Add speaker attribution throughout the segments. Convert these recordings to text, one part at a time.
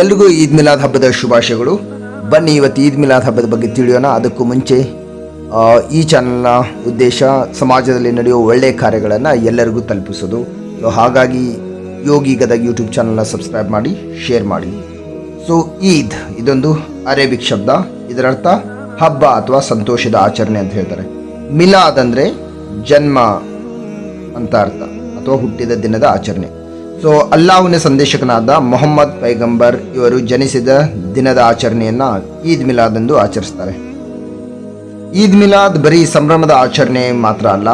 Speaker 1: ಎಲ್ರಿಗೂ ಈದ್ ಮಿಲಾದ್ ಹಬ್ಬದ ಶುಭಾಶಯಗಳು. ಬನ್ನಿ ಇವತ್ತು ಈದ್ ಮಿಲಾದ್ ಹಬ್ಬದ ಬಗ್ಗೆ ತಿಳಿಯೋಣ. ಅದಕ್ಕೂ ಮುಂಚೆ ಈ ಚಾನಲ್ನ ಉದ್ದೇಶ ಸಮಾಜದಲ್ಲಿ ನಡೆಯುವ ಒಳ್ಳೆಯ ಕಾರ್ಯಗಳನ್ನು ಎಲ್ಲರಿಗೂ ತಲುಪಿಸೋದು. ಸೊ ಹಾಗಾಗಿ ಯೋಗಿ ಗದಗ್ ಯೂಟ್ಯೂಬ್ ಚಾನಲ್ನ ಸಬ್ಸ್ಕ್ರೈಬ್ ಮಾಡಿ, ಶೇರ್ ಮಾಡಿ. ಸೊ ಈದ್ ಇದೊಂದು ಅರೇಬಿಕ್ ಶಬ್ದ. ಇದರರ್ಥ ಹಬ್ಬ ಅಥವಾ ಸಂತೋಷದ ಆಚರಣೆ ಅಂತ ಹೇಳ್ತಾರೆ. ಮಿಲಾದ್ ಅಂದರೆ ಜನ್ಮ ಅಂತ ಅರ್ಥ ಅಥವಾ ಹುಟ್ಟಿದ ದಿನದ ಆಚರಣೆ. ಸೊ ಅಲ್ಲಾಹುವಿನ ಸಂದೇಶಕನಾದ ಮೊಹಮ್ಮದ್ ಪೈಗಂಬರ್ ಇವರು ಜನಿಸಿದ ದಿನದ ಆಚರಣೆಯನ್ನು ಈದ್ ಮಿಲಾದ್ ಎಂದು ಆಚರಿಸ್ತಾರೆ. ಈದ್ ಮಿಲಾದ್ ಬರೀ ಸಂಭ್ರಮದ ಆಚರಣೆ ಮಾತ್ರ ಅಲ್ಲ,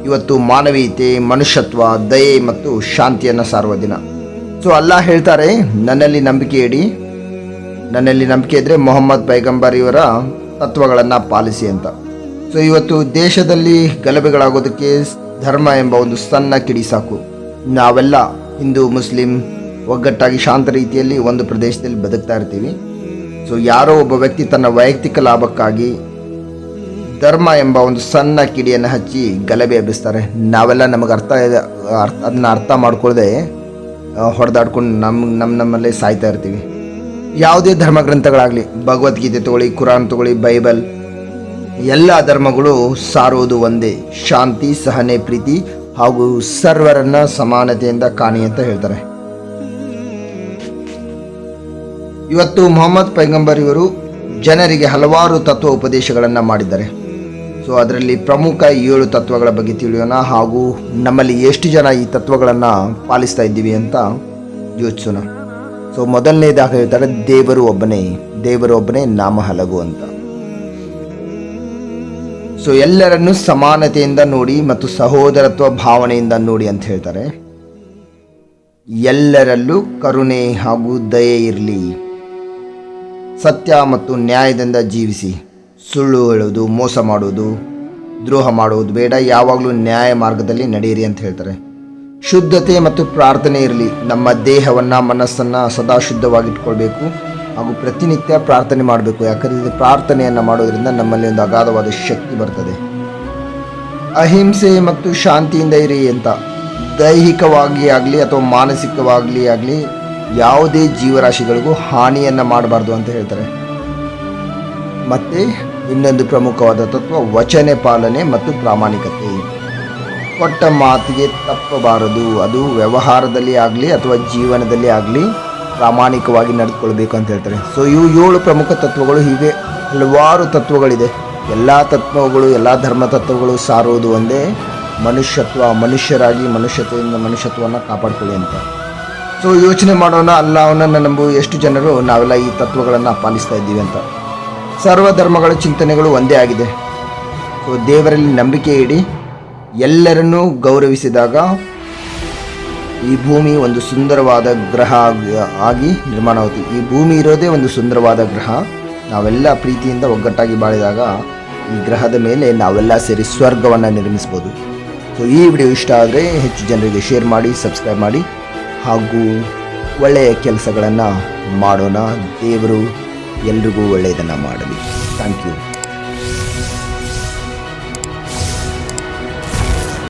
Speaker 1: ಇವತ್ತು ಮಾನವೀಯತೆ, ಮನುಷ್ಯತ್ವ, ದಯೆ ಮತ್ತು ಶಾಂತಿಯನ್ನು ಸಾರುವ ದಿನ. ಸೊ ಅಲ್ಲಾಹ್ ಹೇಳ್ತಾರೆ, ನನ್ನಲ್ಲಿ ನಂಬಿಕೆ ಇಡಿ, ನನ್ನಲ್ಲಿ ನಂಬಿಕೆ ಇದ್ದರೆ ಮೊಹಮ್ಮದ್ ಪೈಗಂಬರ್ ಇವರ ತತ್ವಗಳನ್ನು ಪಾಲಿಸಿ ಅಂತ. ಸೊ ಇವತ್ತು ದೇಶದಲ್ಲಿ ಗಲಭೆಗಳಾಗೋದಕ್ಕೆ ಧರ್ಮ ಎಂಬ ಒಂದು ಸಣ್ಣ ಕಿಡಿ ಸಾಕು. ನಾವೆಲ್ಲ ಹಿಂದೂ ಮುಸ್ಲಿಂ ಒಗ್ಗಟ್ಟಾಗಿ ಶಾಂತ ರೀತಿಯಲ್ಲಿ ಒಂದು ಪ್ರದೇಶದಲ್ಲಿ ಬದುಕ್ತಾ ಇರ್ತೀವಿ. ಸೊ ಯಾರೋ ಒಬ್ಬ ವ್ಯಕ್ತಿ ತನ್ನ ವೈಯಕ್ತಿಕ ಲಾಭಕ್ಕಾಗಿ ಧರ್ಮ ಎಂಬ ಒಂದು ಸಣ್ಣ ಕಿಡಿಯನ್ನು ಹಚ್ಚಿ ಗಲಭೆ ಎಬ್ಬಿಸ್ತಾರೆ. ನಾವೆಲ್ಲ ನಮಗೆ ಅದನ್ನ ಅರ್ಥ ಮಾಡ್ಕೊಳ್ಳದೆ ಹೊಡೆದಾಡ್ಕೊಂಡು ನಮ್ಮಲ್ಲೇ ಸಾಯ್ತಾ ಇರ್ತೀವಿ. ಯಾವುದೇ ಧರ್ಮ ಗ್ರಂಥಗಳಾಗಲಿ, ಭಗವದ್ಗೀತೆ ತಗೊಳ್ಳಿ, ಕುರಾನ್ ತಗೊಳ್ಳಿ, ಬೈಬಲ್, ಎಲ್ಲ ಧರ್ಮಗಳು ಸಾರುವುದು ಒಂದೇ: ಶಾಂತಿ, ಸಹನೆ, ಪ್ರೀತಿ ಹಾಗೂ ಸರ್ವರನ್ನ ಸಮಾನತೆಯಿಂದ ಕಾಣಿ ಅಂತ ಹೇಳ್ತಾರೆ. ಇವತ್ತು ಮೊಹಮ್ಮದ್ ಪೈಗಂಬರ್ ಇವರು ಜನರಿಗೆ ಹಲವಾರು ತತ್ವ ಉಪದೇಶಗಳನ್ನು ಮಾಡಿದ್ದಾರೆ. ಸೊ ಅದರಲ್ಲಿ ಪ್ರಮುಖ 7 ತತ್ವಗಳ ಬಗ್ಗೆ ತಿಳಿಯೋಣ, ಹಾಗೂ ನಮ್ಮಲ್ಲಿ ಎಷ್ಟು ಜನ ಈ ತತ್ವಗಳನ್ನು ಪಾಲಿಸ್ತಾ ಇದ್ದೀವಿ ಅಂತ ಯೋಚಿಸೋಣ. ಸೊ ಮೊದಲನೇದಾಗಿ ಹೇಳ್ತಾರೆ, ದೇವರು ಒಬ್ಬನೇ ನಾಮ ಹಲಗು ಅಂತ. ಸೊ ಎಲ್ಲರನ್ನು ಸಮಾನತೆಯಿಂದ ನೋಡಿ ಮತ್ತು ಸಹೋದರತ್ವ ಭಾವನೆಯಿಂದ ನೋಡಿ ಅಂತ ಹೇಳ್ತಾರೆ. ಎಲ್ಲರಲ್ಲೂ ಕರುಣೆ ಹಾಗೂ ದಯೆ ಇರಲಿ. ಸತ್ಯ ಮತ್ತು ನ್ಯಾಯದಿಂದ ಜೀವಿಸಿ. ಸುಳ್ಳು ಹೇಳುವುದು, ಮೋಸ ಮಾಡುವುದು, ದ್ರೋಹ ಮಾಡುವುದು ಬೇಡ. ಯಾವಾಗಲೂ ನ್ಯಾಯ ಮಾರ್ಗದಲ್ಲಿ ನಡೆಯಿರಿ ಅಂತ ಹೇಳ್ತಾರೆ. ಶುದ್ಧತೆ ಮತ್ತು ಪ್ರಾರ್ಥನೆ ಇರಲಿ. ನಮ್ಮ ದೇಹವನ್ನು, ಮನಸ್ಸನ್ನು ಸದಾ ಶುದ್ಧವಾಗಿಟ್ಕೊಳ್ಬೇಕು ಹಾಗೂ ಪ್ರತಿನಿತ್ಯ ಪ್ರಾರ್ಥನೆ ಮಾಡಬೇಕು. ಯಾಕಂದರೆ ಪ್ರಾರ್ಥನೆಯನ್ನು ಮಾಡೋದ್ರಿಂದ ನಮ್ಮಲ್ಲಿ ಒಂದು ಅಗಾಧವಾದ ಶಕ್ತಿ ಬರ್ತದೆ. ಅಹಿಂಸೆ ಮತ್ತು ಶಾಂತಿಯಿಂದ ಇರಿ ಅಂತ. ದೈಹಿಕವಾಗಿ ಆಗಲಿ ಅಥವಾ ಮಾನಸಿಕವಾಗಿ ಆಗಲಿ ಯಾವುದೇ ಜೀವರಾಶಿಗಳಿಗೂ ಹಾನಿಯನ್ನು ಮಾಡಬಾರ್ದು ಅಂತ ಹೇಳ್ತಾರೆ. ಮತ್ತು ಇನ್ನೊಂದು ಪ್ರಮುಖವಾದ ತತ್ವ ವಚನ ಪಾಲನೆ ಮತ್ತು ಪ್ರಾಮಾಣಿಕತೆ. ಕೊಟ್ಟ ಮಾತಿಗೆ ತಪ್ಪಬಾರದು. ಅದು ವ್ಯವಹಾರದಲ್ಲಿ ಆಗಲಿ ಅಥವಾ ಜೀವನದಲ್ಲಿ ಆಗಲಿ ಪ್ರಾಮಾಣಿಕವಾಗಿ ನಡೆದುಕೊಳ್ಬೇಕು ಅಂತ ಹೇಳ್ತಾರೆ. ಸೊ ಇವು 7 ಪ್ರಮುಖ ತತ್ವಗಳು. ಹೀಗೆ ಹಲವಾರು ತತ್ವಗಳಿದೆ. ಎಲ್ಲ ತತ್ವಗಳು, ಎಲ್ಲ ಧರ್ಮ ತತ್ವಗಳು ಸಾರುವುದು ಒಂದೇ: ಮನುಷ್ಯರಾಗಿ ಮನುಷ್ಯತೆಯಿಂದ ಮನುಷ್ಯತ್ವವನ್ನು ಕಾಪಾಡಿಕೊಳ್ಳಿ ಅಂತ. ಸೊ ಯೋಚನೆ ಮಾಡೋಣ, ಅಲ್ಲಾಹನನ್ನು ನಂಬುವ ಎಷ್ಟು ಜನರು ನಾವೆಲ್ಲ ಈ ತತ್ವಗಳನ್ನು ಪಾಲಿಸ್ತಾ ಇದ್ದೀವಿ ಅಂತ. ಸರ್ವ ಧರ್ಮಗಳ ಚಿಂತನೆಗಳು ಒಂದೇ ಆಗಿದೆ. ಸೊ ದೇವರಲ್ಲಿ ನಂಬಿಕೆ ಇಡಿ. ಎಲ್ಲರನ್ನೂ ಗೌರವಿಸಿದಾಗ ಈ ಭೂಮಿ ಒಂದು ಸುಂದರವಾದ ಗ್ರಹ ಆಗಿ ನಿರ್ಮಾಣವಾಗುತ್ತೆ. ಈ ಭೂಮಿ ಇರೋದೇ ಒಂದು ಸುಂದರವಾದ ಗ್ರಹ. ನಾವೆಲ್ಲ ಪ್ರೀತಿಯಿಂದ ಒಗ್ಗಟ್ಟಾಗಿ ಬಾಳಿದಾಗ ಈ ಗ್ರಹದ ಮೇಲೆ ನಾವೆಲ್ಲ ಸೇರಿ ಸ್ವರ್ಗವನ್ನು ನಿರ್ಮಿಸ್ಬೋದು. ಸೊ ಈ ವಿಡಿಯೋ ಇಷ್ಟ ಆದರೆ ಹೆಚ್ಚು ಜನರಿಗೆ ಶೇರ್ ಮಾಡಿ, ಸಬ್ಸ್ಕ್ರೈಬ್ ಮಾಡಿ, ಹಾಗೂ ಒಳ್ಳೆಯ ಕೆಲಸಗಳನ್ನು ಮಾಡೋಣ. ದೇವರು ಎಲ್ರಿಗೂ ಒಳ್ಳೆಯದನ್ನು ಮಾಡಲಿ. Thank you.